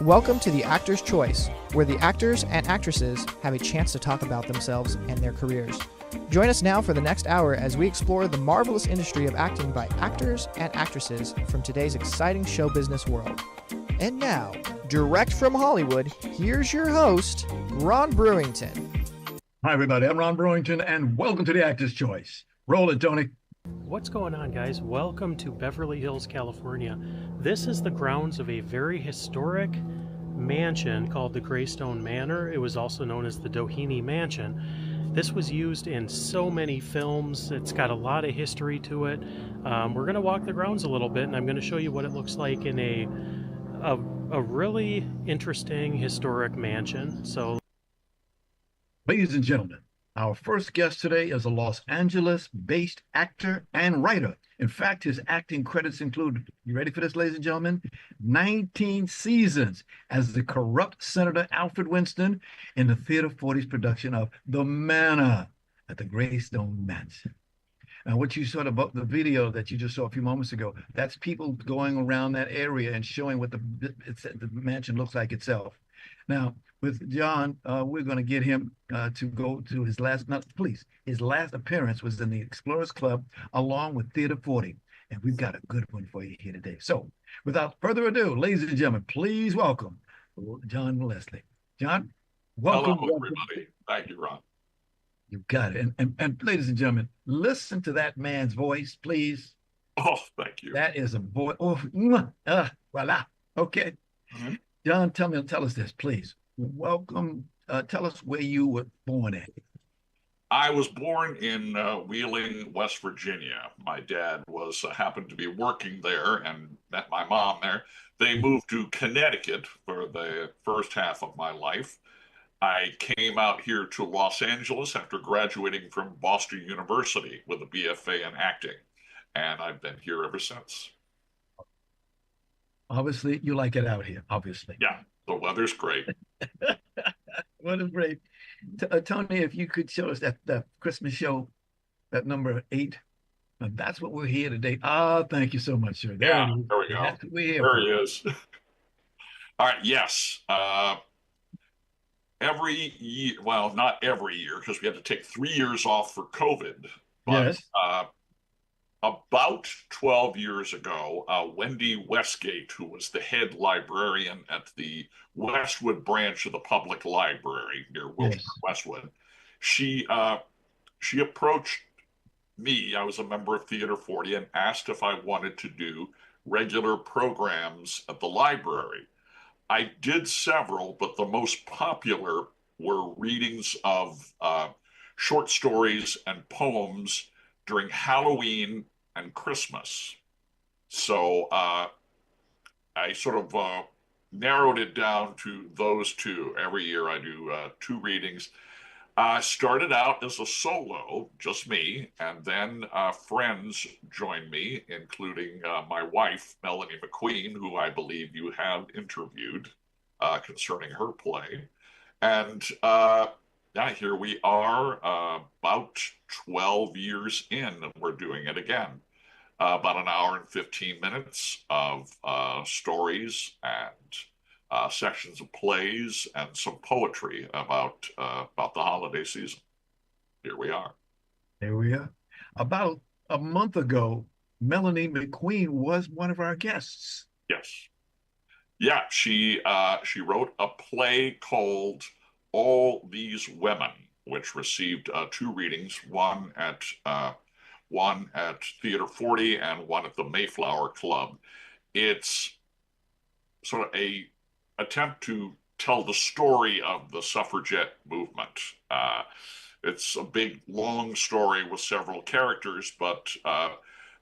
Welcome to the Actor's Choice, where the actors and actresses have a chance to talk about themselves and their careers. Join us now for the next hour as we explore the marvelous industry of acting by actors and actresses from today's exciting show business world. And now, direct from Hollywood, here's your host, Ron Brewington. Hi, everybody. I'm Ron Brewington, and welcome to the Actor's Choice. Roll it, Tony. What's going on, guys? Welcome to Beverly Hills, California. This is the grounds of a very historic mansion called the Greystone Manor. It was also known as the Doheny Mansion. This was used in so many films. It's got a lot of history to it. We're going to walk the grounds a little bit, and I'm going to show you what it looks like in a really interesting historic mansion. So, Ladies and gentlemen, our first guest today is a Los Angeles-based actor and writer. In fact, his acting credits include, you ready for this, ladies and gentlemen? 19 seasons as the corrupt Senator Alfred Winston in the Theater 40's production of The Manor at the Greystone Mansion. And what you saw about the video that you just saw a few moments ago, that's people going around that area and showing what the mansion looks like itself. Now, with John, we're going to get him to go to his last appearance was in the Explorers Club along with Theater 40. And we've got a good one for you here today. So without further ado, ladies and gentlemen, please welcome John Leslie. John, welcome. Hello, everybody. Thank you, Ron. You got it. And ladies and gentlemen, listen to that man's voice, please. Oh, thank you. That is a boy. Oh, voila. Okay. Mm-hmm. John, tell us this, please. Welcome. Tell us where you were born at. I was born in Wheeling, West Virginia. My dad happened to be working there and met my mom there. They moved to Connecticut for the first half of my life. I came out here to Los Angeles after graduating from Boston University with a BFA in acting, and I've been here ever since. Obviously, you like it out here, obviously. Yeah, the weather's great. What is great. Tony, if you could show us that Christmas show, that number 8. That's what we're here today. Thank you so much, sir. There we go. That's what we're here for. He is. All right, yes. Every year, well, not every year, because we had to take 3 years off for COVID. But yes. About 12 years ago, Wendy Westgate, who was the head librarian at the Westwood branch of the public library near Wilshire, yes. Westwood, she approached me. I was a member of Theater 40 and asked if I wanted to do regular programs at the library. I did several, but the most popular were readings of short stories and poems during Halloween and Christmas. So I sort of narrowed it down to those two. Every year I do 2 readings. Started out as a solo, just me, and then friends joined me, including my wife, Melanie McQueen, who I believe you have interviewed concerning her play. And here we are, about 12 years in, and we're doing it again. About an hour and 15 minutes of stories and sections of plays and some poetry about the holiday season. Here we are. There we are. About a month ago, Melanie McQueen was one of our guests. Yes. Yeah, she wrote a play called All These Women, which received 2 readings, one at Theater 40 and one at the Mayflower Club. It's sort of a attempt to tell the story of the suffragette movement. It's a big, long story with several characters, but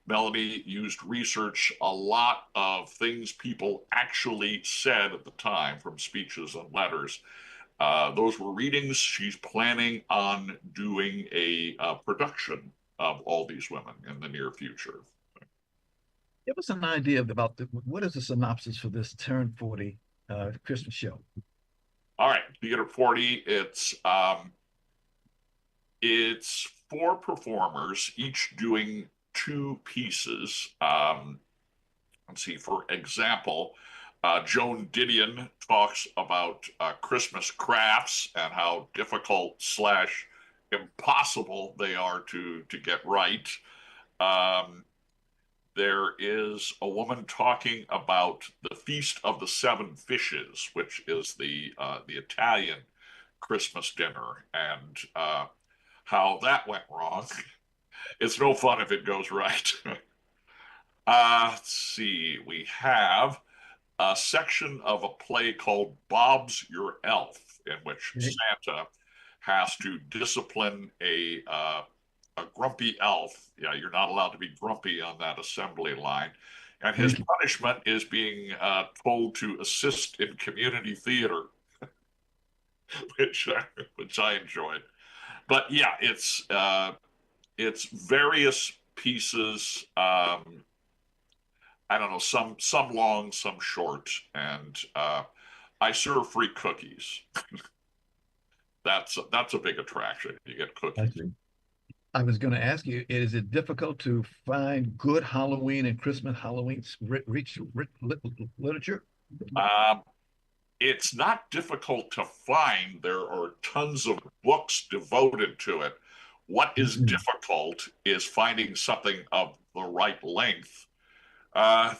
Melanie used research, a lot of things people actually said at the time from speeches and letters. Those were readings. She's planning on doing a production of All These Women in the near future. Give us an idea about what is the synopsis for this Turn 40 Christmas show? All right, Theater 40, it's 4 performers, each doing 2 pieces. Let's see, for example, Joan Didion talks about Christmas crafts and how difficult slash impossible they are to get right. Um, there is a woman talking about the Feast of the Seven Fishes, which is the Italian Christmas dinner, and how that went wrong. It's no fun if it goes right. Let's see. We have a section of a play called Bob's Your Elf, in which Santa has to discipline a grumpy elf. Yeah, you're not allowed to be grumpy on that assembly line. And his punishment is being told to assist in community theater, which I enjoyed. But yeah, it's various pieces. I don't know, some long, some short, and I serve free cookies. That's a big attraction. You get cookies. I was going to ask you, is it difficult to find good Halloween and Christmas Halloween literature? It's not difficult to find. There are tons of books devoted to it. What is difficult is finding something of the right length.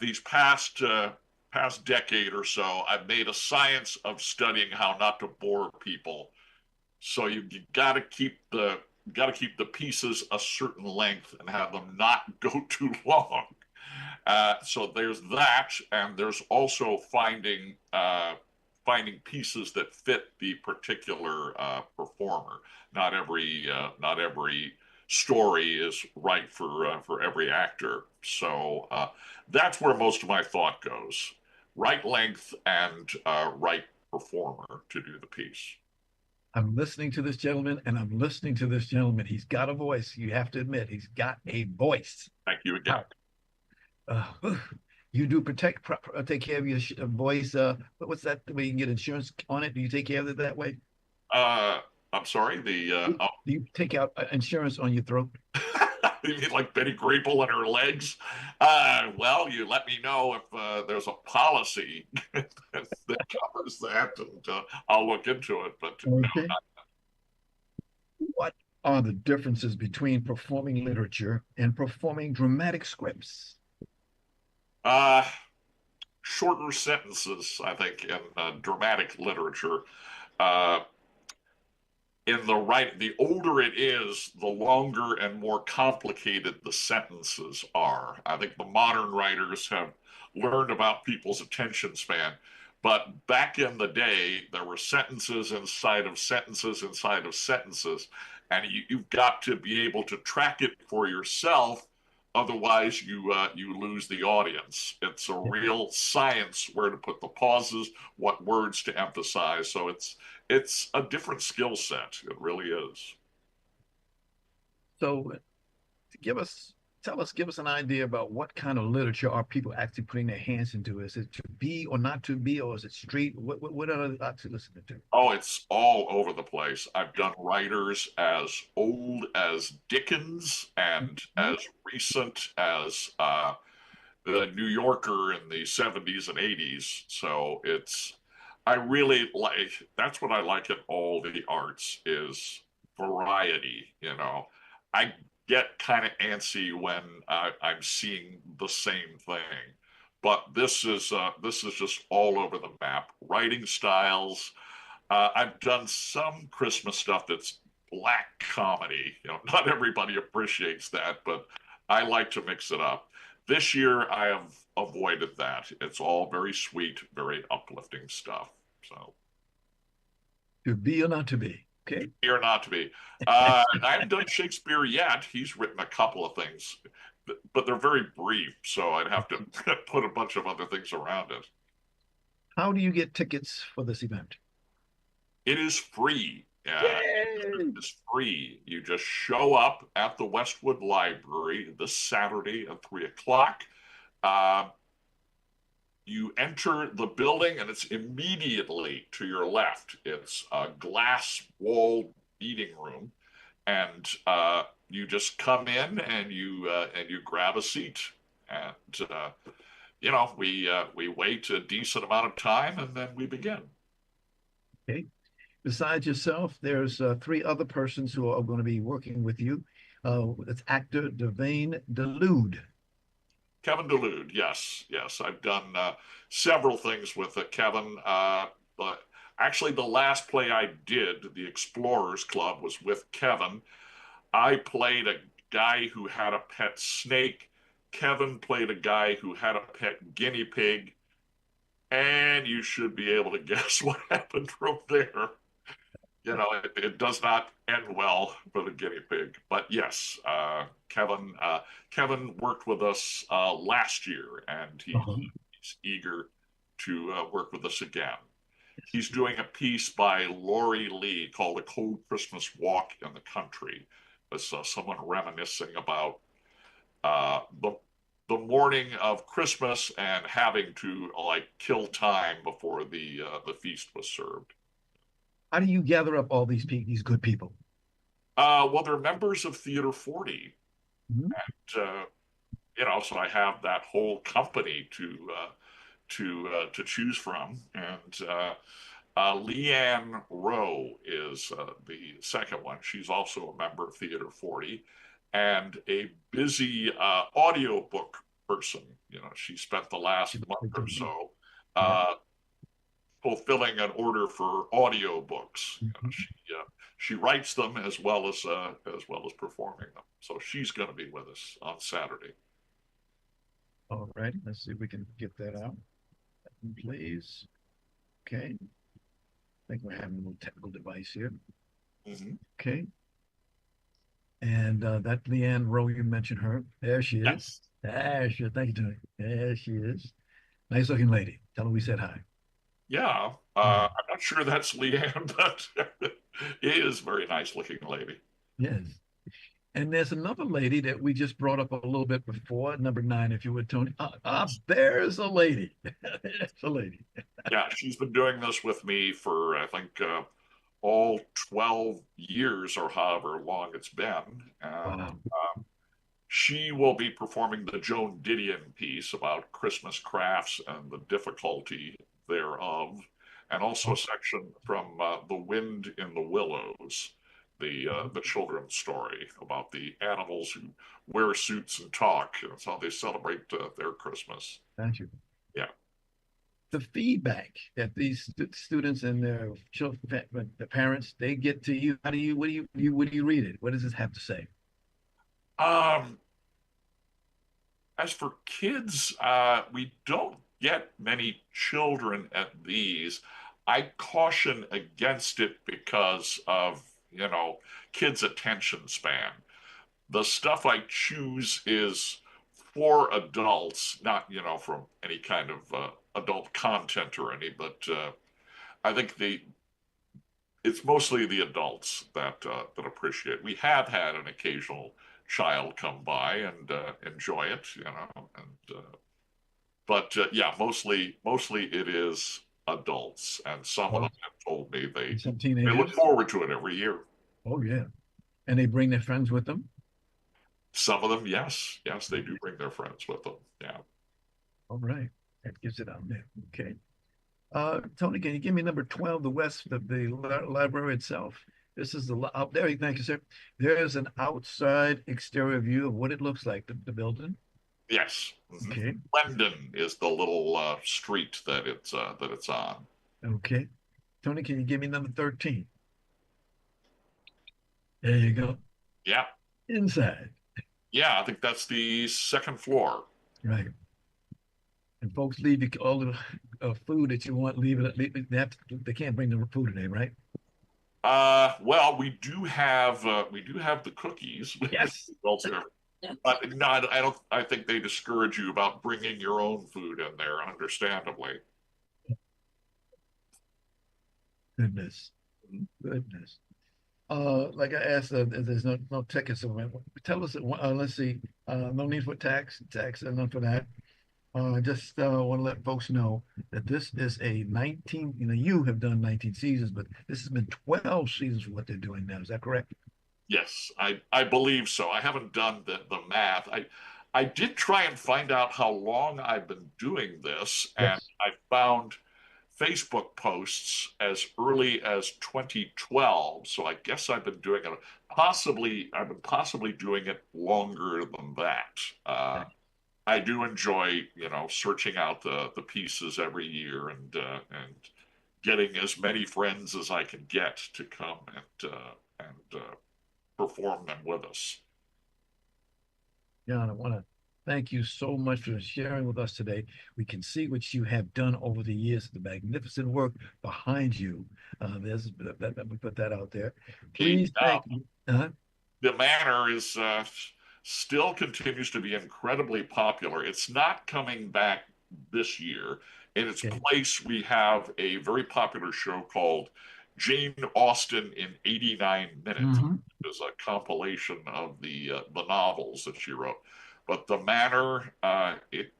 These past decade or so, I've made a science of studying how not to bore people. So you got to keep the pieces a certain length and have them not go too long. So there's that, and there's also finding pieces that fit the particular performer. Not every story is right for every actor. So that's where most of my thought goes: right length and right performer to do the piece. I'm listening to this gentleman, and I'm listening to this gentleman. He's got a voice. You have to admit, he's got a voice. Thank you again. You do take care of your voice. What's that way you can get insurance on it? Do you take care of it that way? I'm sorry. Do you take out insurance on your throat? You mean like Betty Grable and her legs? Well, you let me know if there's a policy that covers that, and I'll look into it. But okay. No, what are the differences between performing literature and performing dramatic scripts? Shorter sentences, I think, in dramatic literature. The older it is, the longer and more complicated the sentences are. I think the modern writers have learned about people's attention span. But back in the day, there were sentences inside of sentences inside of sentences, and you've got to be able to track it for yourself. Otherwise, you lose the audience. It's a real science where to put the pauses, what words to emphasize. So it's a different skill set. It really is. So, give us an idea about what kind of literature are people actually putting their hands into? Is it to be or not to be, or is it straight? What are they actually listening to? Oh, it's all over the place. I've done writers as old as Dickens and as recent as the New Yorker in the 70s and 80s. So I really like, that's what I like in all the arts is variety, you know. I get kind of antsy when I'm seeing the same thing. But this is just all over the map. Writing styles. I've done some Christmas stuff that's black comedy. You know, not everybody appreciates that, but I like to mix it up. This year, I have avoided that. It's all very sweet, very uplifting stuff. So, to be or not to be. Okay. To be or not to be. I haven't done Shakespeare yet. He's written a couple of things, but they're very brief, so I'd have to put a bunch of other things around it. How do you get tickets for this event? It is free. It's free. You just show up at the Westwood Library this Saturday at 3:00. You enter the building, and it's immediately to your left. It's a glass-walled meeting room, and you just come in and you grab a seat, and we wait a decent amount of time and then we begin. Okay. Besides yourself, there's three other persons who are going to be working with you. It's actor Devane Delude. Kevin Delude, yes, yes. I've done several things with Kevin. But actually, the last play I did, The Explorers Club, was with Kevin. I played a guy who had a pet snake. Kevin played a guy who had a pet guinea pig. And you should be able to guess what happened from there. It does not end well for the guinea pig. But yes, Kevin worked with us last year, and he's eager to work with us again. He's doing a piece by Lori Lee called "A Cold Christmas Walk in the Country." It's someone reminiscing about the morning of Christmas and having to kill time before the feast was served. How do you gather up all these good people? Well, they're members of Theater 40, Mhm. and so I have that whole company to choose from, and Leanne Rowe is the second one. She's also a member of Theater 40, and a busy audiobook person. She spent the last month or so fulfilling an order for audiobooks. She writes them as well as performing them. So she's going to be with us on Saturday. All right, let's see if we can get that out, please. Okay, I think we're having a little technical device here. Okay, and that Leanne Rowe, you mentioned her. There she is. Yes. There she is. Thank you, Tony. There she is. Nice looking lady. Tell her we said hi. Yeah, I'm not sure that's Leanne, but it is a very nice looking lady. Yes. And there's another lady that we just brought up a little bit before, number 9, if you would, Tony. There's a lady. There's a lady. Yeah, she's been doing this with me for, I think, all 12 years or however long it's been. Wow. She will be performing the Joan Didion piece about Christmas crafts and the difficulty thereof, and also a section from The Wind in the Willows, the children's story about the animals who wear suits and talk. That's how they celebrate their Christmas. Thank you. Yeah. The feedback that these students and their children, the parents, they get to you. What do you read it? What does this have to say? As for kids, we don't get many children at these. I caution against it because of, kids' attention span. The stuff I choose is for adults, not, from any kind of adult content or any, but I think it's mostly the adults that appreciate. We have had an occasional child come by and enjoy it, but yeah, mostly it is adults, and some of them have told me they look forward to it every year. Oh yeah, and they bring their friends with them. Some of them, yes, they do bring their friends with them. Yeah. All right, that gives it out there. Okay. Tony, can you give me number 12, the west of the library itself? This is out there. Thank you, sir. There's an outside exterior view of what it looks like, the building. Yes. Okay. Glendon is the little street that it's on. Okay. Tony, can you give me number 13? There you go. Yeah. Inside. Yeah, I think that's the second floor. Right. And folks leave all the food that you want. Leave it. They can't bring the food today, right? Well, we do have the cookies. Yes. But no, I think they discourage you about bringing your own food in there, understandably. Goodness. Like I asked, there's no tickets. So tell us. Let's see. No need for tax, none for that. Just want to let folks know that this is a 19. You have done 19 seasons, but this has been 12 seasons for what they're doing now. Is that correct? Yes, I believe so. I haven't done the math. I did try and find out how long I've been doing this, and Yes. I found Facebook posts as early as 2012. So I guess I've been doing it I've been possibly doing it longer than that. I do enjoy, searching out the pieces every year and getting as many friends as I can get to come and perform them with us. John, I want to thank you so much for sharing with us today. We can see what you have done over the years, the magnificent work behind you. Let me put that out there. Please thank you. The manor is still continues to be incredibly popular. It's not coming back this year. In its place, we have a very popular show called Jane Austen in 89 Minutes. It is a compilation of the novels that she wrote. But the manor, it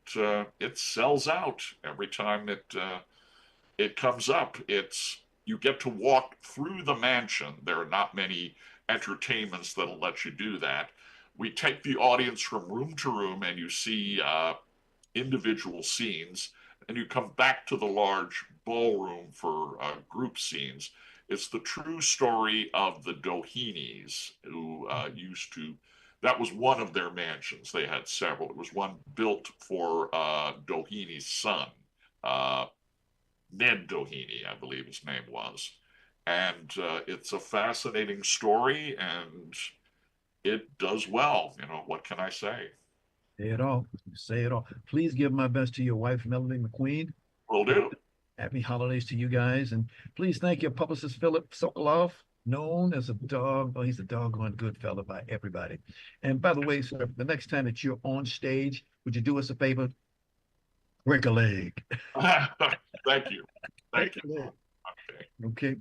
sells out every time it comes up. You get to walk through the mansion. There are not many entertainments that'll let you do that. We take the audience from room to room, and you see individual scenes, and you come back to the large ballroom for group scenes. It's the true story of the Dohenis, who that was one of their mansions. They had several. It was one built for Doheni's son, Ned Doheny, I believe his name was. And it's a fascinating story, and it does well. What can I say? Say it all. Say it all. Please give my best to your wife, Melanie McQueen. Will do. Happy holidays to you guys. And please thank your publicist, Philip Sokolov, known as a dog. Well, he's a doggone good fella by everybody. And by the way, sir, the next time that you're on stage, would you do us a favor? Break a leg. Thank you. Thank you. Okay. Okay.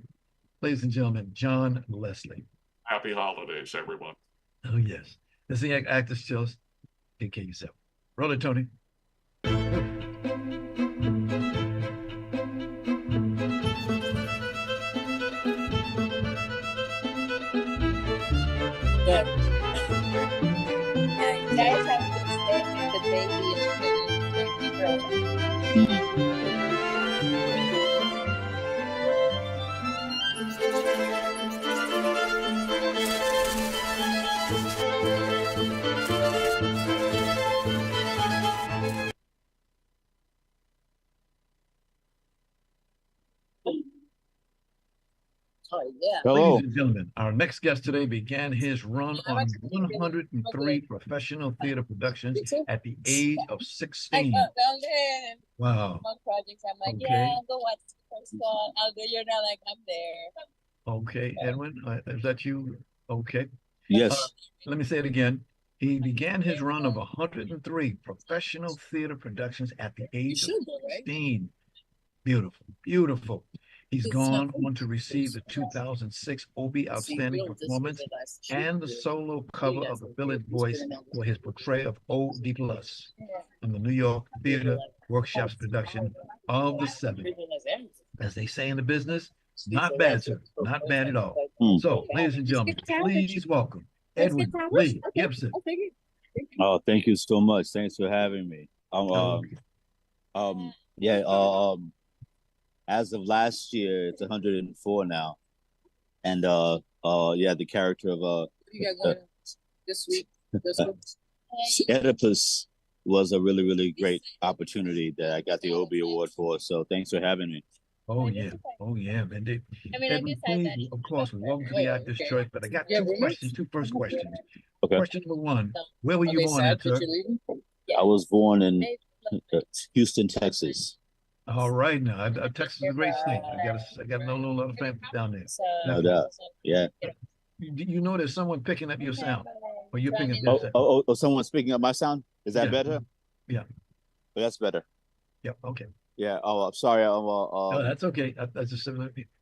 Ladies and gentlemen, John Leslie. Happy holidays, everyone. Oh, yes. This is the Actors Choice. Take care of yourself. Roll it, Tony. Yeah. You guys have to say the baby is pretty girl. Yeah. Hello. Ladies and gentlemen, our next guest today began his run on 103 professional theater productions at the age of 16. Wow. Projects. I'm like, okay. Yeah, I'll go watch the first one. I'll go. You're not like, I'm there. Okay, Edwin, is that you? Okay. Yes. Let me say it again. He began his run of 103 professional theater productions at the age of 16. Beautiful, beautiful. He's gone on to receive the 2006 Obie Outstanding Performance and the solo cover of the Village Voice for his portrayal of O.D. Plus in the New York Theater Workshops production of The Seven. As they say in the business, not bad, sir. Not bad at all. So, ladies and gentlemen, please welcome Edwin Lee Gibson. Oh, thank you so much. Thanks for having me. As of last year, it's 104 now, and the character of this week, Oedipus was a really, really great opportunity that I got the Obie Award for. So thanks for having me. Oh yeah, indeed. Edwin, please, of course, welcome to the Actors Choice. But I got two first questions. Okay. Question number one: where were you born at, sir? I was born in Houston, Texas. All right, now Texas is a great state. I got a lot of family down there. No doubt. Yeah. You know there's someone picking up your sound, or you're picking up their sound. Oh, someone's picking up my sound. Is that better? Yeah. Oh, that's better. Yep. Okay. Yeah. Oh, I'm sorry. No, that's okay. That's just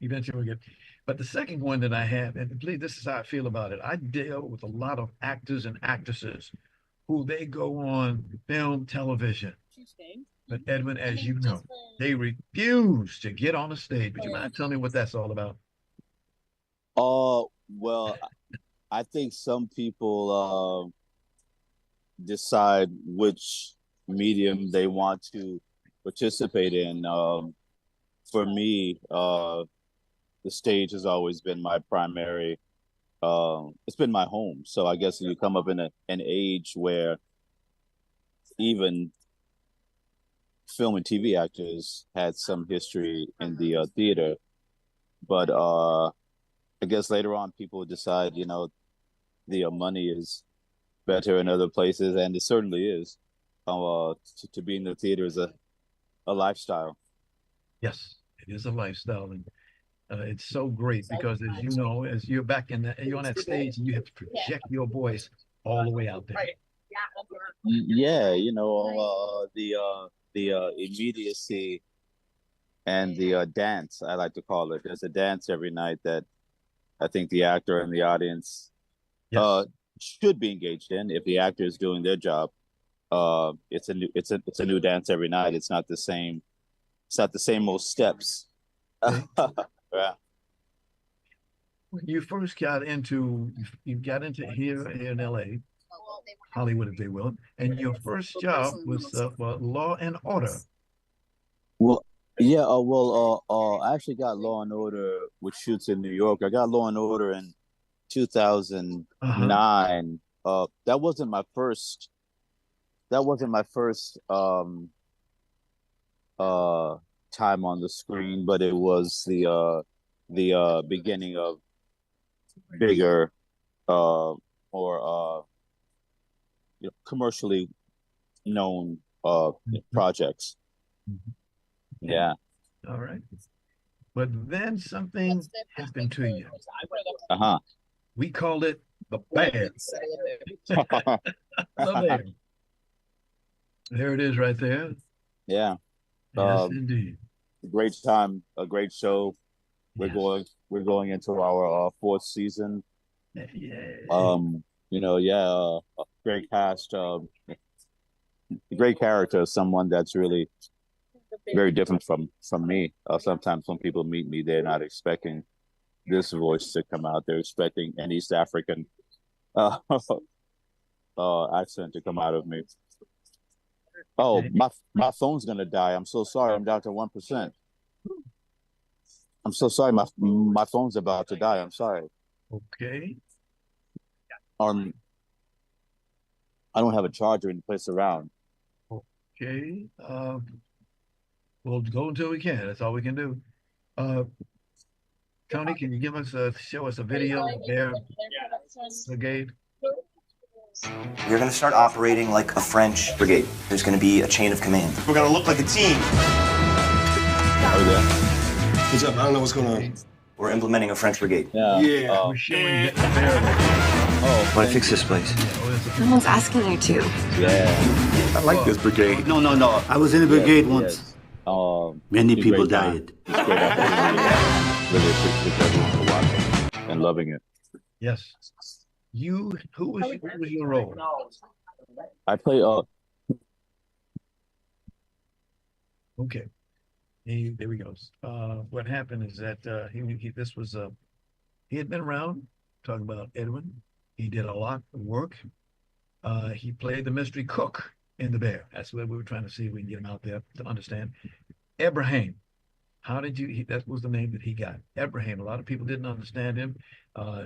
eventually we'll get. But the second one that I have, and please, this is how I feel about it. I deal with a lot of actors and actresses who they go on film, television. But Edwin, as you know, they refuse to get on the stage. Would you mind telling me what that's all about? Oh, well, I think some people decide which medium they want to participate in. For me, the stage has always been my primary. It's been my home. So I guess you come up in an age where even film and TV actors had some history in the theater, but I guess later on people decide, the money is better in other places, and it certainly is. To be in the theater is a lifestyle. Yes, it is a lifestyle, and it's so great because, as you know, as you're you're on that stage, and you have to project your voice all the way out there. Yeah, the immediacy and the dance, I like to call it. There's a dance every night that I think the actor and the audience Yes. should be engaged in. If the actor is doing their job, it's a new dance every night. It's not the same. It's not the same old steps. Okay. Yeah. When you first got into, you got into here in LA, Hollywood, if they will, and your first job was Law and Order. Well, yeah. I actually got Law and Order, which shoots in New York. I got Law and Order in 2009. That wasn't my first. That wasn't my first time on the screen, but it was the beginning of bigger more commercially known projects. Yeah. All right. But then something happened to you. Uh-huh. We called it the bear. The bear. There it is right there. Yeah. Yes, indeed. Great time, a great show. Yes. We're going into our fourth season. Yeah. Great cast, great character, someone that's really very different from me. Sometimes when people meet me, they're not expecting this voice to come out. They're expecting an East African accent to come out of me. Oh, Okay. my phone's gonna die. I'm so sorry. I'm down to 1%. I'm so sorry. My phone's about to die. I'm sorry. Okay. I don't have a charger in place around. Okay. We'll go until we can. That's all we can do. Tony, can you show us a video of their brigade? We're going to start operating like a French brigade. There's going to be a chain of command. We're going to look like a team. Oh, yeah. What's up? I don't know what's going on. We're implementing a French brigade. Yeah. We're showing their Want to fix this place? Someone's asking you to. Yeah. I like this brigade. No. I was in a brigade once. Yes. Many It's a people great time. died. It's great opportunity. Really appreciate everyone for watching and loving it. Yes. Who was your role? I play Okay. There we go. What happened is that he had been around talking about Edwin. He did a lot of work. He played the mystery cook in The Bear. That's what we were trying to see if we can get him out there to understand. Abraham. That was the name that he got. Abraham. A lot of people didn't understand him.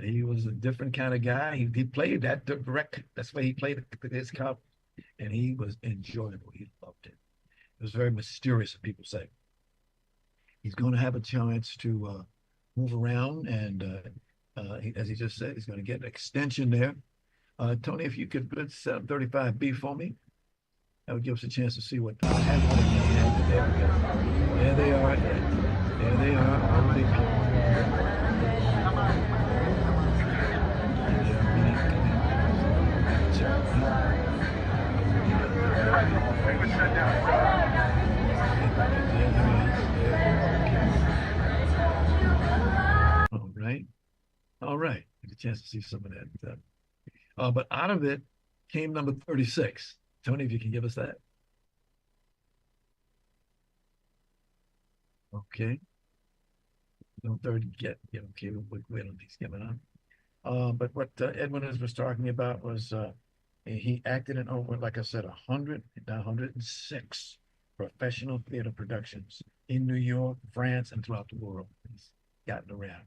He was a different kind of guy. He played that direct. That's why he played his cop. And he was enjoyable. He loved it. It was very mysterious, as people say. He's going to have a chance to move around, and as he just said, he's going to get an extension there. Tony, if you could set up 35B for me, that would give us a chance to see what I have on the hand. There we go. There they are. There they are. Already. All right. Get a chance to see some of that. But out of it came number 36. Tony, if you can give us that. Okay. No 30 get. Yeah, okay, we'll wait on these coming on. But what Edwin was talking about was And he acted in over, like I said, 106 professional theater productions in New York, France, and throughout the world. He's gotten around.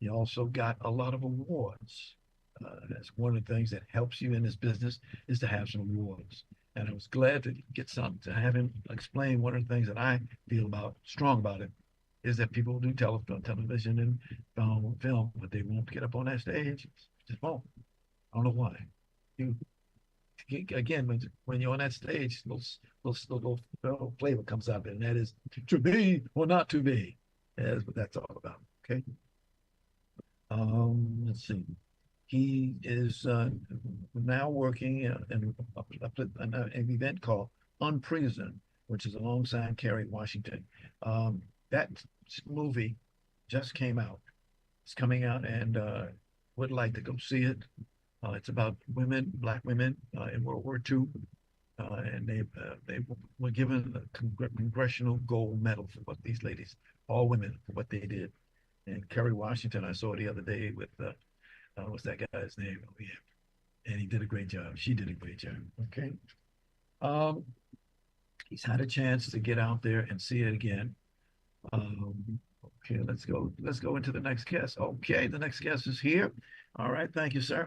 He also got a lot of awards. That's one of the things that helps you in this business is to have some awards. And I was glad to get some to have him explain one of the things that I feel strong about it is that people do television and film, but they won't get up on that stage. Just won't. I don't know why. You again, when you're on that stage, little flavor comes up, and that is to be or not to be. That's what that's all about. Okay. Let's see. He is now working in an event called Unprison, which is alongside Kerry Washington. That movie just came out. It's coming out, and would like to go see it. It's about women, Black women in World War II, and they were given a congressional gold medal for what these ladies, all women, for what they did. And Kerry Washington, I saw the other day with what's that guy's name? Oh, yeah. And he did a great job. She did a great job. Okay. He's had a chance to get out there and see it again. Okay, let's go into the next guest. Okay, the next guest is here. All right, thank you, sir.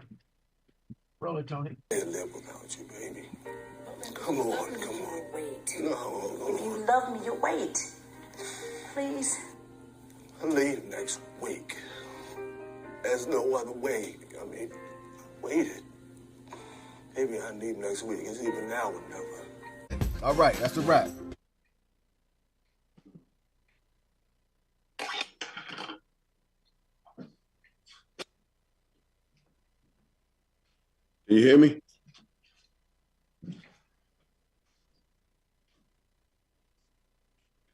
Roll it, Tony. I can't live without you, baby. Come on. Wait. No. If you love me, you wait. Please. I leave next week. There's no other way. I mean, waited. Maybe I leave next week. It's even now or never. All right, that's a wrap. Can you hear me?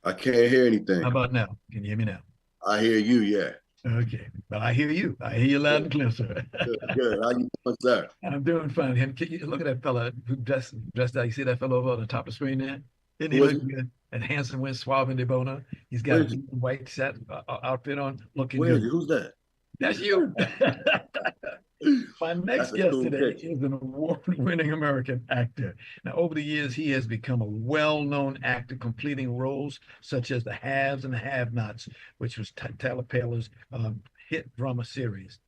I can't hear anything. How about now? Can you hear me now? I hear you, yeah. Okay, but I hear you. I hear you loud and clear, sir. Good. How you doing, sir? I'm doing fine. Look at that fella who dressed out. You see that fellow over on the top of the screen there? Isn't he looking good? And handsome with suave and de bona. He's got a white set outfit on, looking good. Who's that? That's you. My next guest today is an award-winning American actor. Now, over the years, he has become a well-known actor, completing roles such as The Haves and the Have-Nots, which was Tyler Perry's hit drama series.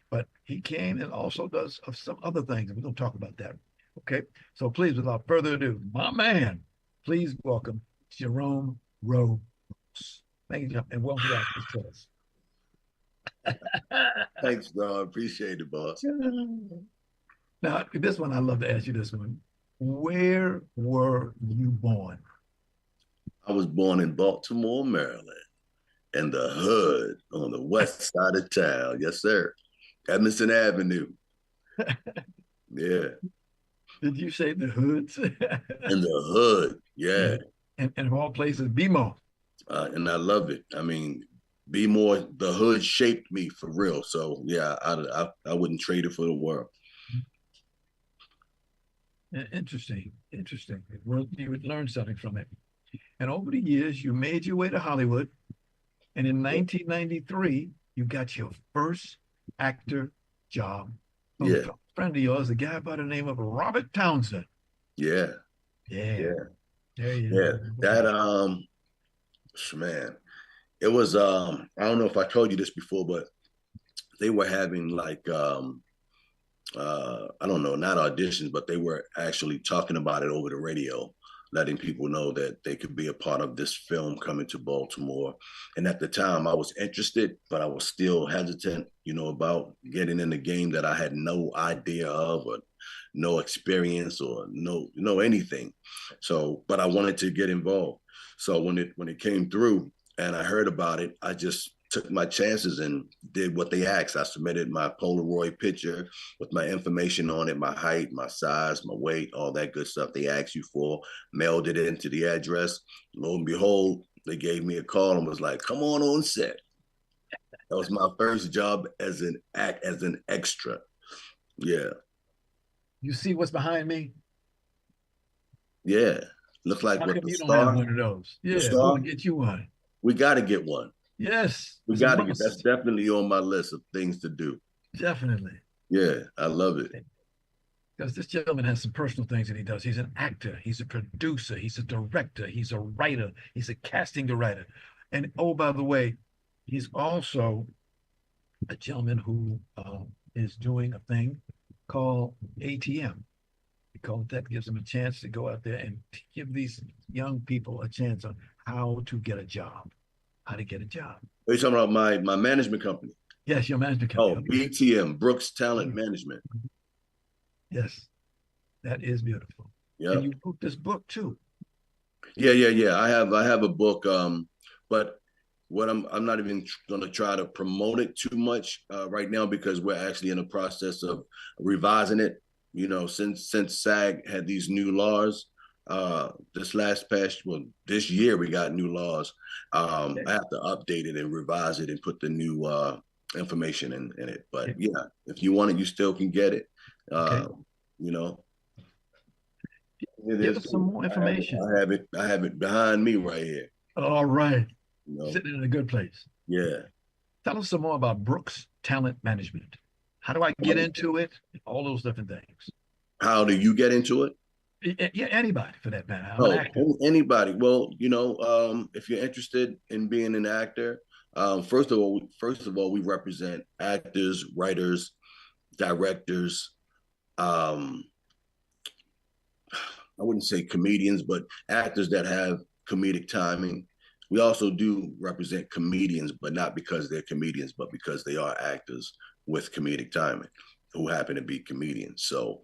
But he came and also does some other things, and we're going to talk about that. Okay, so please, without further ado, my man, please welcome Jerome Rose. Thank you, and welcome back to us. Thanks, bro. I appreciate it, boss. Now, this one, I'd love to ask you this one. Where were you born? I was born in Baltimore, Maryland, in the hood on the west side of town. Yes, sir. Edmondson Avenue. Yeah. Did you say the hoods? In the hood, yeah. And of all places, BMO. And I love it. I mean, be more, the hood shaped me for real. So yeah, I wouldn't trade it for the world. Interesting. Well, you would learn something from it. And over the years, you made your way to Hollywood. And in 1993, you got your first actor job. Yeah. A friend of yours, a guy by the name of Robert Townsend. Yeah. There you go. That man. It was I don't know if I told you this before, but they were having like I don't know, not auditions, but they were actually talking about it over the radio, letting people know that they could be a part of this film coming to Baltimore. And at the time I was interested, but I was still hesitant, about getting in the game that I had no idea of or no experience or no anything. So, but I wanted to get involved. So when it came through, and I heard about it, I just took my chances and did what they asked. I submitted my Polaroid picture with my information on it, my height, my size, my weight, all that good stuff they asked you for, mailed it into the address. Lo and behold, they gave me a call and was like, come on set. That was my first job as an extra. Yeah. You see what's behind me? Yeah. Look like How what come the you star. Don't have one of those? Yeah, we'll get you one. We got to get one. Yes. We got to get. That's definitely on my list of things to do. Definitely. Yeah, I love it. because this gentleman has some personal things that he does. He's an actor, he's a producer, he's a director, he's a writer, he's a casting director. And oh, by the way, he's also a gentleman who is doing a thing called ATM. Because that gives them a chance to go out there and give these young people a chance on how to get a job, how to get a job. Are you talking about my management company? Yes, your management company. Oh, BTM, Brooks Talent Management. Yes, that is beautiful. Yeah. And you wrote this book too. Yeah. I have a book, but what I'm not even going to try to promote it too much right now because we're actually in the process of revising it. You know, since SAG had these new laws, this year we got new laws. I have to update it and revise it and put the new information in it. But yeah, if you want it, you still can get it. You know, give us some more information. I have it behind me right here. All right, you know? Sitting in a good place. Yeah. Tell us some more about Brooks Talent Management. How do I get into it? All those different things. How do you get into it? Yeah, anybody for that matter. Anybody. Well, you know, if you're interested in being an actor, first of all, we represent actors, writers, directors. I wouldn't say comedians, but actors that have comedic timing. We also do represent comedians, but not because they're comedians, but because they are actors with comedic timing who happen to be comedians. So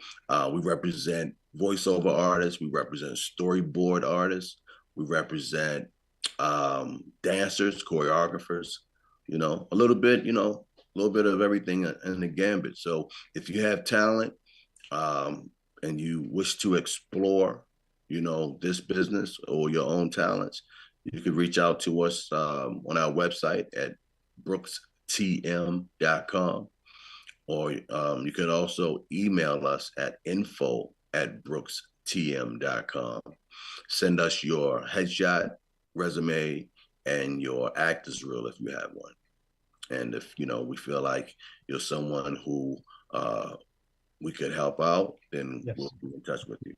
we represent voiceover artists, we represent storyboard artists, we represent dancers, choreographers, you know, a little bit of everything in the gambit. So if you have talent and you wish to explore, you know, this business or your own talents, you could reach out to us on our website at brookstm.com. Or you could also email us at info@brookstm.com. Send us your headshot, resume, and your actor's reel if you have one. And if, you know, we feel like you're someone who we could help out, then we'll be in touch with you.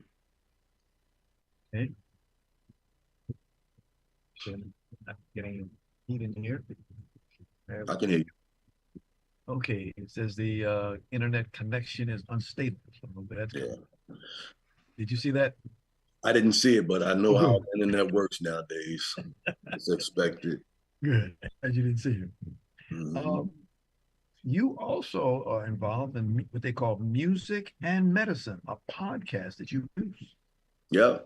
Okay. I'm getting heat in here. I can hear you. Okay, it says the internet connection is unstable. So that's good. Did you see that? I didn't see it, but I know how the internet works nowadays. It's expected. Good, as you didn't see it. Mm-hmm. You also are involved in what they call Music and Medicine, a podcast that you produce. Yeah,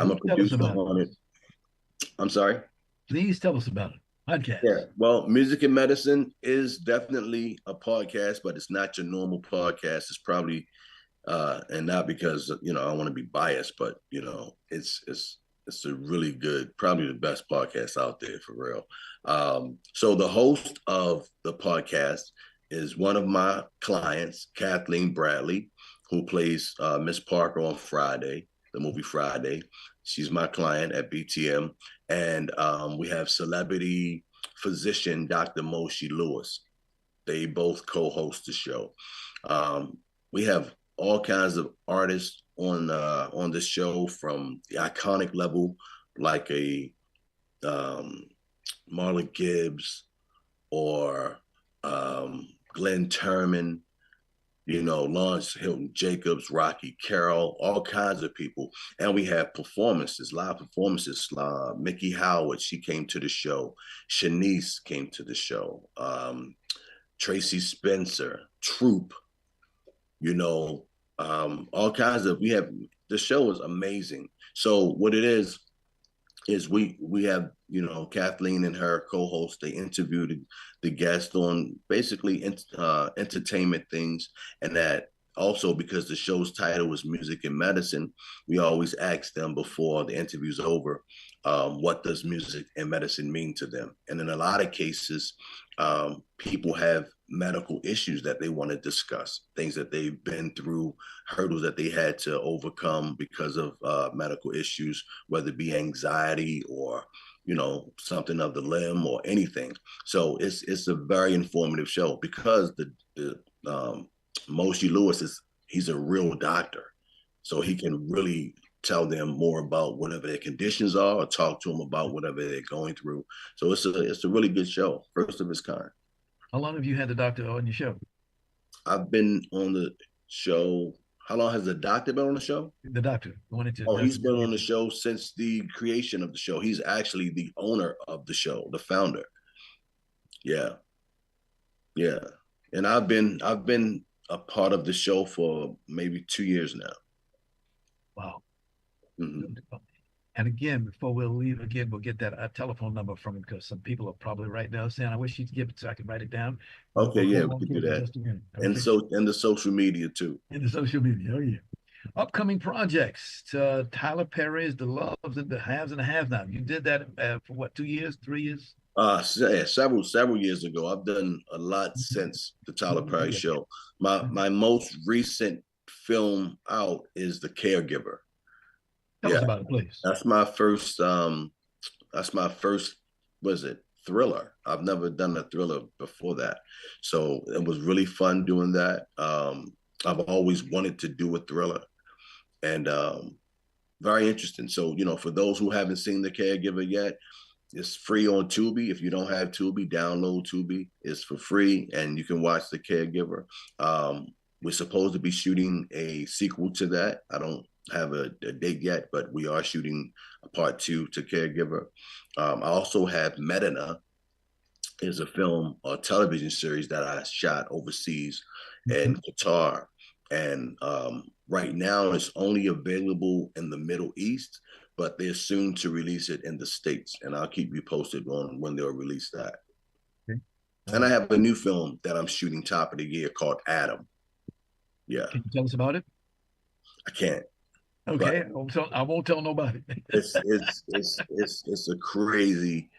I'm a producer on it. I'm sorry? Please tell us about it. Podcast. Yeah, well, Music and Medicine is definitely a podcast, but it's not your normal podcast. It's probably, and not because, you know, I want to be biased, but, you know, it's a really good, probably the best podcast out there for real. So the host of the podcast is one of my clients, Kathleen Bradley, who plays Miss Parker on Friday, the movie Friday. She's my client at BTM. And we have celebrity physician, Dr. Moshe Lewis. They both co-host the show. We have all kinds of artists on the show, from the iconic level, like a Marla Gibbs or Glenn Turman, you know, Lawrence Hilton Jacobs, Rocky Carroll, all kinds of people. And we have performances, live performances. Mickey Howard, she came to the show. Shanice came to the show. Tracy Spencer, Troop, you know, all kinds of, the show is amazing. So what it is we have, you know, Kathleen and her co-host, they interviewed the guest on basically entertainment things. And that also, because the show's title was Music and Medicine, we always ask them before the interview's over, what does music and medicine mean to them? And in a lot of cases, people have medical issues that they want to discuss, things that they've been through, hurdles that they had to overcome because of medical issues, whether it be anxiety or, you know, something of the limb or anything. So it's a very informative show because the Moshe Lewis he's a real doctor. So he can really tell them more about whatever their conditions are, or talk to them about whatever they're going through. So it's a really good show, first of its kind. How long have you had the doctor on your show? I've been on the show. How long has the doctor been on the show? The doctor. He's been on the show since the creation of the show. He's actually the owner of the show, the founder. Yeah. Yeah. And I've been a part of the show for maybe 2 years now. Wow. Mm-hmm. And again, before we'll leave, we'll get that telephone number from him, because some people are probably right now saying, I wish he'd give it so I can write it down. Okay, yeah, we can do that. And the social media too. In the social media, oh yeah. Upcoming projects, Tyler Perry's The Loves and the Haves and the Have-Nots. You did that for what, 2 years, 3 years? Several years ago. I've done a lot since the Tyler Perry show. My most recent film out is The Caregiver. Tell us about it, please. That's my first. Was it thriller? I've never done a thriller before that, so it was really fun doing that. I've always wanted to do a thriller, and very interesting. So, for those who haven't seen The Caregiver yet, it's free on Tubi. If you don't have Tubi, download Tubi. It's for free, and you can watch The Caregiver. We're supposed to be shooting a sequel to that. I don't have a date yet, but we are shooting a part 2 to Caregiver. I also have Medina, is a film or television series that I shot overseas in Qatar. And right now it's only available in the Middle East, but they're soon to release it in the States. And I'll keep you posted on when they'll release that. Okay. And I have a new film that I'm shooting top of the year called Adam. Yeah. Can you tell us about it? I can't. Okay, I won't tell nobody. it's a crazy.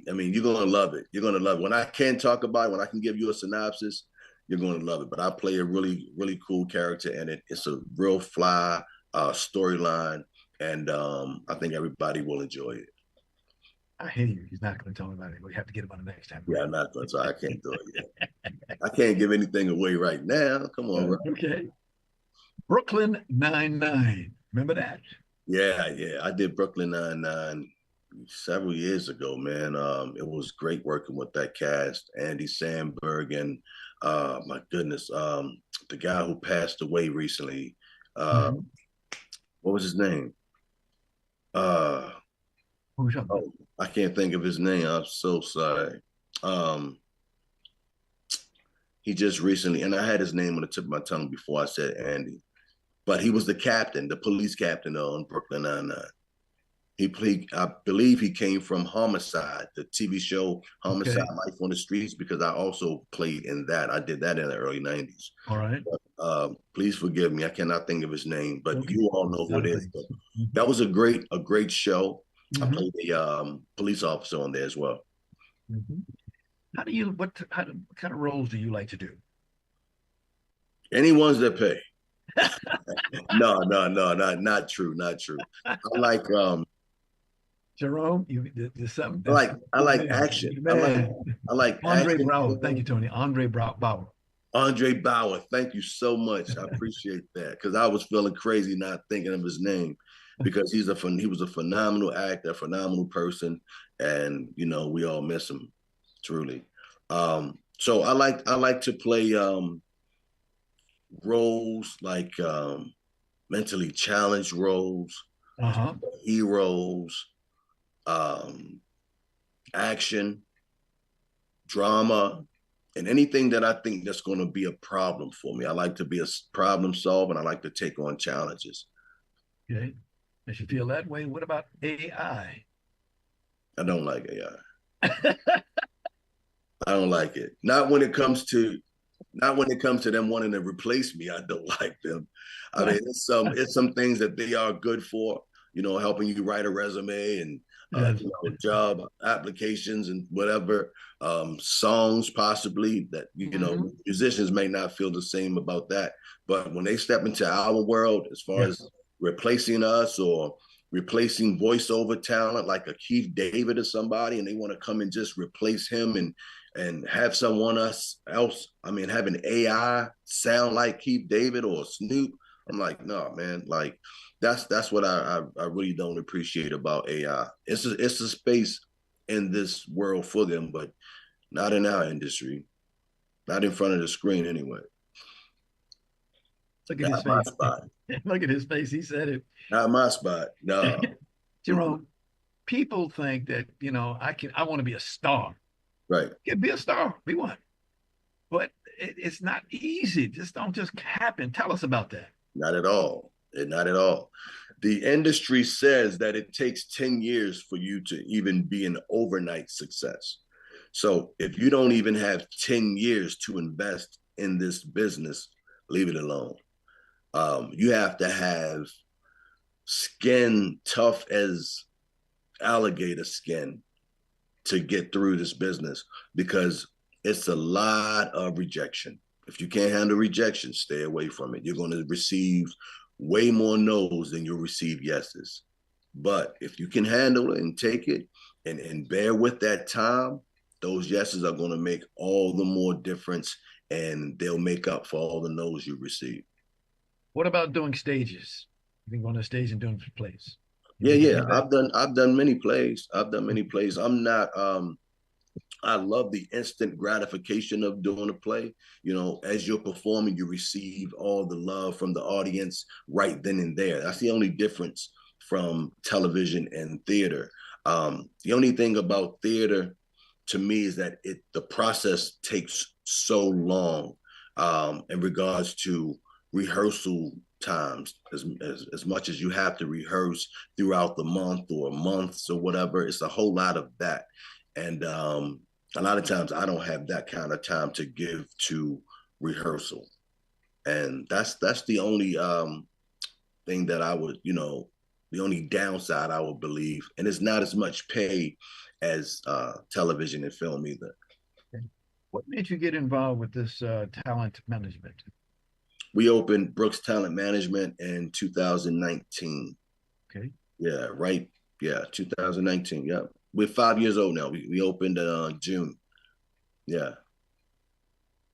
I mean, you're gonna love it. You're gonna love it. When I can talk about it, when I can give you a synopsis, you're gonna love it. But I play a really, really cool character in it. It's a real fly storyline, and I think everybody will enjoy it. I hear you. He's not going to tell me about it. We have to get him on the next time. Yeah, I'm not going to. I can't do it yet. I can't give anything away right now. Come on, bro. Okay. Brooklyn Nine-Nine. Remember that? Yeah. I did Brooklyn Nine-Nine several years ago, man. It was great working with that cast. Andy Samberg and my goodness, the guy who passed away recently. What was his name? I can't think of his name. I'm so sorry. He just recently, and I had his name on the tip of my tongue before I said Andy, but he was the captain, the police captain on Brooklyn Nine-Nine. I believe he came from Homicide, the TV show Homicide: Life on the Streets, because I also played in that. I did that in the early 90s. All right. But, please forgive me. I cannot think of his name, but you all know who it is. That was a great show. I played a police officer on there as well. What kind of roles do you like to do? Any ones that pay. No, not true. I like Jerome. Something. I like action. I like Andre action. Bauer. Thank you, Tony. Andre Bauer. Andre Bauer. Thank you so much. I appreciate that, because I was feeling crazy not thinking of his name, because he was a phenomenal actor, a phenomenal person, and we all miss him truly. So I like to play roles like mentally challenged roles, heroes, action, drama, and anything that I think that's going to be a problem for me. I like to be a problem solver, and I like to take on challenges. Okay. If you feel that way, what about AI? I don't like AI. I don't like it. Not when it comes to them wanting to replace me. I don't like them. I mean, it's some things that they are good for, helping you write a resume and job applications and whatever, songs possibly that, musicians may not feel the same about that. But when they step into our world, as far as replacing us or replacing voiceover talent like a Keith David or somebody, and they want to come and just replace him and and have someone else, have an AI sound like Keith David or Snoop. I'm like, no, man, like that's what I really don't appreciate about AI. It's a space in this world for them, but not in our industry, not in front of the screen anyway. Look at his Not my face. spot. Look at his face. He said it. Not my spot. No. Jerome, people think that, I want to be a star. Right. Yeah, be a star. Be one. But it's not easy. Don't just happen. Tell us about that. Not at all. Not at all. The industry says that it takes 10 years for you to even be an overnight success. So if you don't even have 10 years to invest in this business, leave it alone. You have to have skin tough as alligator skin to get through this business, because it's a lot of rejection. If you can't handle rejection, stay away from it. You're going to receive way more no's than you'll receive yeses. But if you can handle it and take it and bear with that time, those yeses are going to make all the more difference, and they'll make up for all the no's you receive. What about doing stages? You been going to stage and doing plays? Yeah. I've done many plays. I'm not I love the instant gratification of doing a play. As you're performing, you receive all the love from the audience right then and there. That's the only difference from television and theater. The only thing about theater to me is that the process takes so long in regards to rehearsal times, as much as you have to rehearse throughout the month or months or whatever. It's a whole lot of that. And a lot of times I don't have that kind of time to give to rehearsal. And that's the only thing that I would, the only downside I would believe. And it's not as much pay as television and film either. What made you get involved with this talent management? We opened Brooks Talent Management in 2019. Okay. Yeah, right. Yeah, 2019. Yeah. We're 5 years old now. We opened June. Yeah.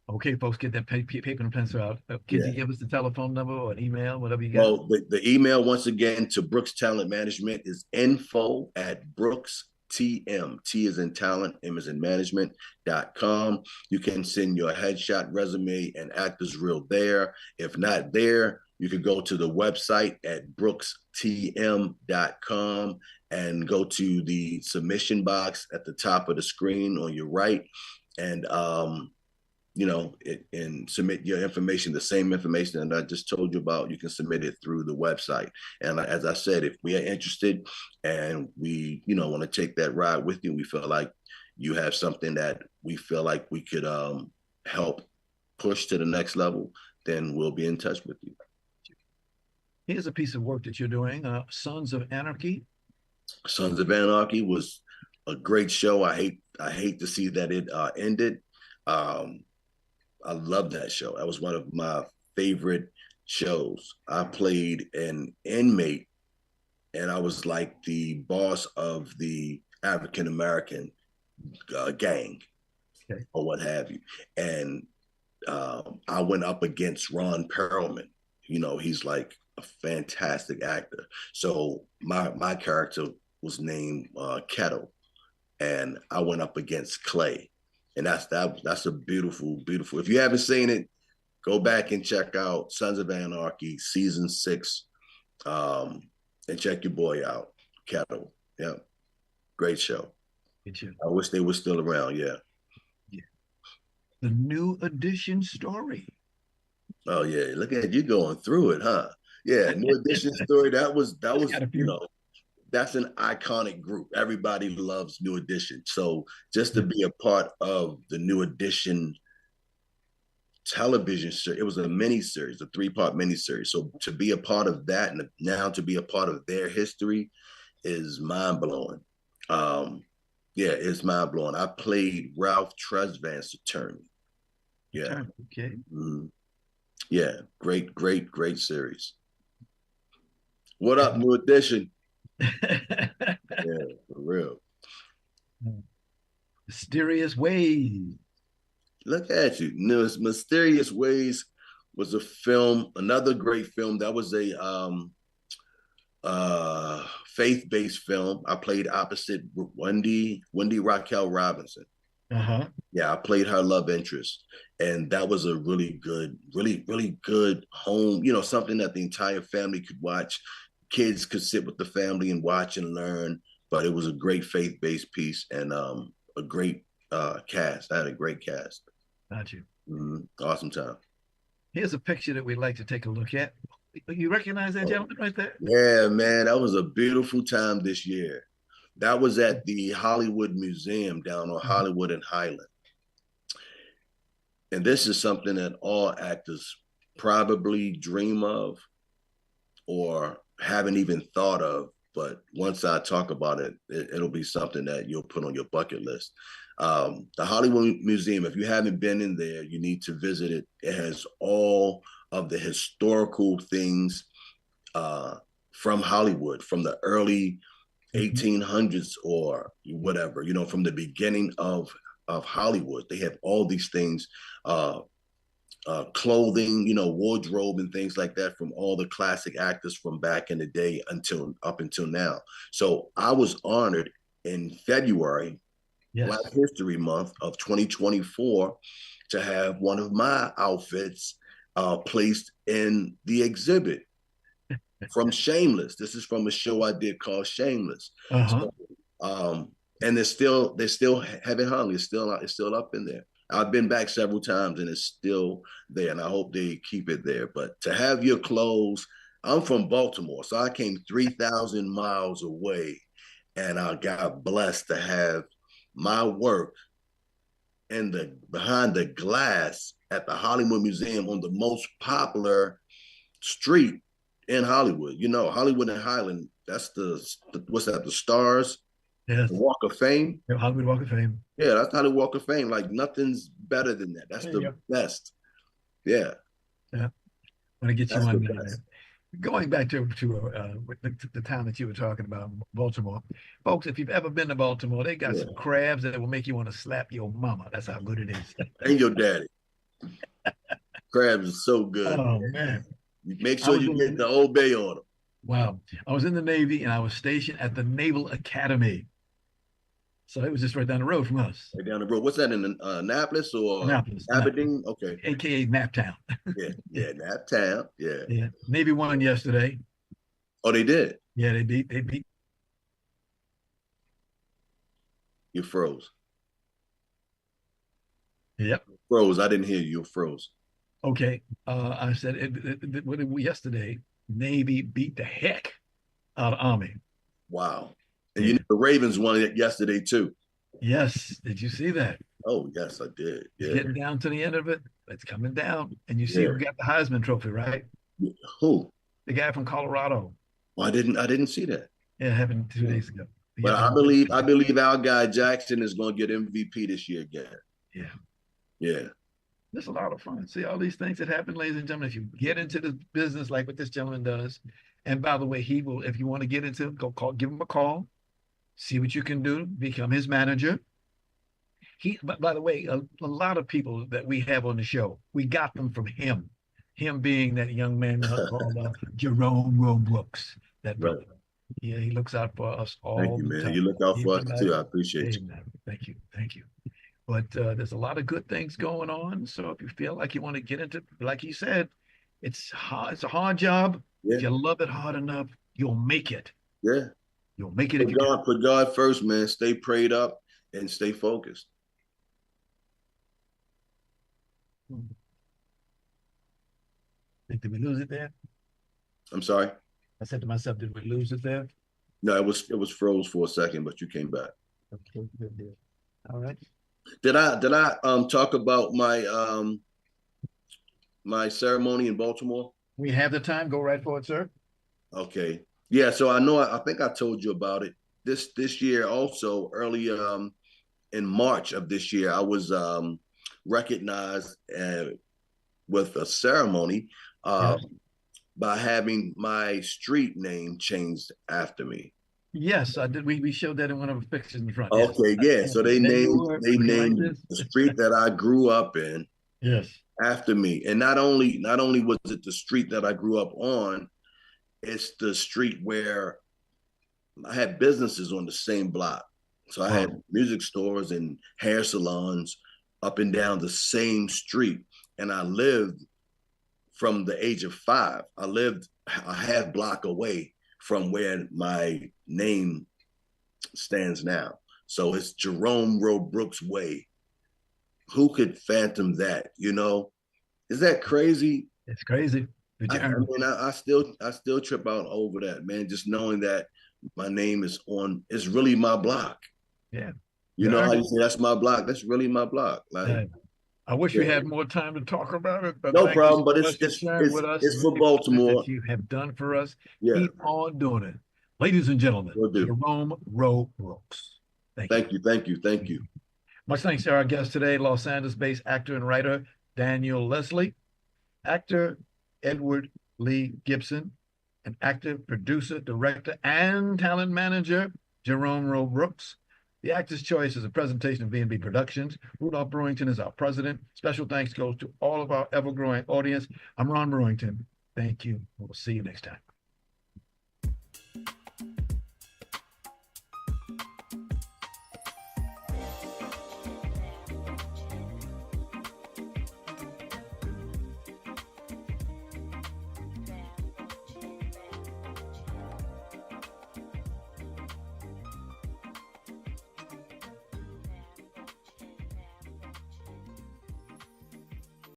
Okay, folks, get that paper and pencil out. Can you give us the telephone number or an email, whatever you got? Well, the email, once again, to Brooks Talent Management is info@Brooks TM. T is in talent, M is in management.com. You can send your headshot, resume, and actors reel there. If not there, you can go to the website at brookstm.com and go to the submission box at the top of the screen on your right, and and submit your information, the same information that I just told you about. You can submit it through the website. And as I said, if we are interested and we, want to take that ride with you, we feel like you have something that we feel like we could help push to the next level, then we'll be in touch with you. Here's a piece of work that you're doing, Sons of Anarchy. Sons of Anarchy was a great show. I hate to see that it ended. I love that show. That was one of my favorite shows. I played an inmate, and I was like the boss of the African-American gang, okay, or what have you. And I went up against Ron Perlman. He's like a fantastic actor. So my character was named Kettle, and I went up against Clay. And that's a beautiful. If you haven't seen it, go back and check out Sons of Anarchy season 6, and check your boy out, Kettle. Yeah, great show. Good show. I wish they were still around. Yeah. The New Edition story. Oh yeah, look at you going through it, huh? Yeah, New Edition story. That was that's an iconic group. Everybody loves New Edition. So just to be a part of the New Edition television series, it was a miniseries, a 3-part miniseries. So to be a part of that and now to be a part of their history is mind-blowing. It's mind-blowing. I played Ralph Tresvant's attorney. Yeah. Okay. Mm-hmm. Yeah, great series. What up, New Edition? Yeah, for real. Mysterious Ways. Look at you. Mysterious Ways was a film, another great film. That was a faith-based film. I played opposite Wendy Raquel Robinson. Uh-huh. Yeah, I played her love interest. And that was a really good, really good home, something that the entire family could watch. Kids could sit with the family and watch and learn. But it was a great faith-based piece and a great cast. I had a great cast. Got you. Awesome time. Here's a picture that we'd like to take a look at. You recognize that gentleman right there? Yeah, man, that was a beautiful time this year. That was at the Hollywood Museum down on Hollywood and Highland. And this is something that all actors probably dream of or haven't even thought of. But once I talk about it, it'll be something that you'll put on your bucket list. The Hollywood Museum, if you haven't been in there, you need to visit it. It has all of the historical things from Hollywood, from the early 1800s or whatever, from the beginning of Hollywood. They have all these things, clothing, wardrobe and things like that from all the classic actors from back in the day up until now. So I was honored in February, Black History Month of 2024, to have one of my outfits placed in the exhibit from Shameless. This is from a show I did called Shameless. So, and they still have it hung. It's still up in there. I've been back several times and it's still there, and I hope they keep it there. But to have your clothes, I'm from Baltimore, so I came 3,000 miles away, and I got blessed to have my work behind the glass at the Hollywood Museum on the most popular street in Hollywood. Hollywood and Highland, that's what's that, the Stars? Yes. The Walk of Fame. Yeah, Hollywood Walk of Fame. Yeah, that's not the Walk of Fame. Like, nothing's better than that. That's the best. Yeah. Yeah. I want to get you on that. Going back to the town that you were talking about, Baltimore. Folks, if you've ever been to Baltimore, they got some crabs that will make you want to slap your mama. That's how good it is. And your daddy. Crabs are so good. Oh, man. Make sure you get the Old Bay on them. Wow. I was in the Navy and I was stationed at the Naval Academy. So it was just right down the road from us. Right down the road. What's that, in Annapolis or Annapolis, Aberdeen? Okay. AKA Naptown. Yeah, Naptown. Yeah. Yeah. Navy won yesterday. Oh, they did? Yeah, they beat. You froze. Yep. Froze. I didn't hear you. You froze. Okay. I said yesterday, Navy beat the heck out of Army. Wow. And the Ravens won it yesterday too. Yes. Did you see that? Oh, yes, I did. Yeah. It's getting down to the end of it. It's coming down. And you see who got the Heisman Trophy, right? Who? The guy from Colorado. Well, I didn't see that. Yeah, it happened 2 days ago. But I believe our guy Jackson is going to get MVP this year again. Yeah. Yeah. It's a lot of fun. See all these things that happen, ladies and gentlemen. If you get into the business like what this gentleman does, and by the way, he will, if you want to get into it, give him a call, see what you can do, become his manager. By the way, a lot of people that we have on the show, we got them from him. Him being that young man called Jerome Brooks. That brother. Yeah, he looks out for us all. Thank you, man. You look out for us too. I appreciate you. Thank you. But there's a lot of good things going on. So if you feel like you want to get into, like you said, it's hard. It's a hard job. Yeah. If you love it hard enough, you'll make it. Yeah. You'll make it. Put God first, man. Stay prayed up and stay focused. Did we lose it there? I'm sorry? I said to myself, did we lose it there? No, it was froze for a second, but you came back. Okay, good. All right. Did I talk about my my ceremony in Baltimore? We have the time. Go right for it, sir. Okay. Yeah, so I think I told you about it. This year also, early in March of this year, I was recognized with a ceremony by having my street name changed after me. Yes, I did. We showed that in one of the pictures in front. Okay, yeah. So they named Like the street that I grew up in yes. after me. And not only was it the street that I grew up on, it's the street where I had businesses on the same block. So I had music stores and hair salons up and down the same street. And I lived from the age of 5. I lived a half block away from where my name stands now. So it's Jerome Brooks Way. Who could fathom that? You know, is that crazy? It's crazy. I still trip out over that, man. Just knowing that my name is on, it's really my block. Yeah. You know how you say that's my block? That's really my block. Like, I wish we had more time to talk about it, but no problem. But it's for Baltimore. That you have done for us. Yeah. Keep on doing it, ladies and gentlemen. Jerome Brooks. Thank you. Much thanks to our guest today, Los Angeles-based actor and writer Daniel Leslie, actor Edward Lee Gibson, and actor, producer, director, and talent manager Jerome Brooks. The Actor's Choice is a presentation of B&B Productions. Rudolph Brewington is our president. Special thanks goes to all of our ever-growing audience. I'm Ron Brewington. Thank you. We'll see you next time.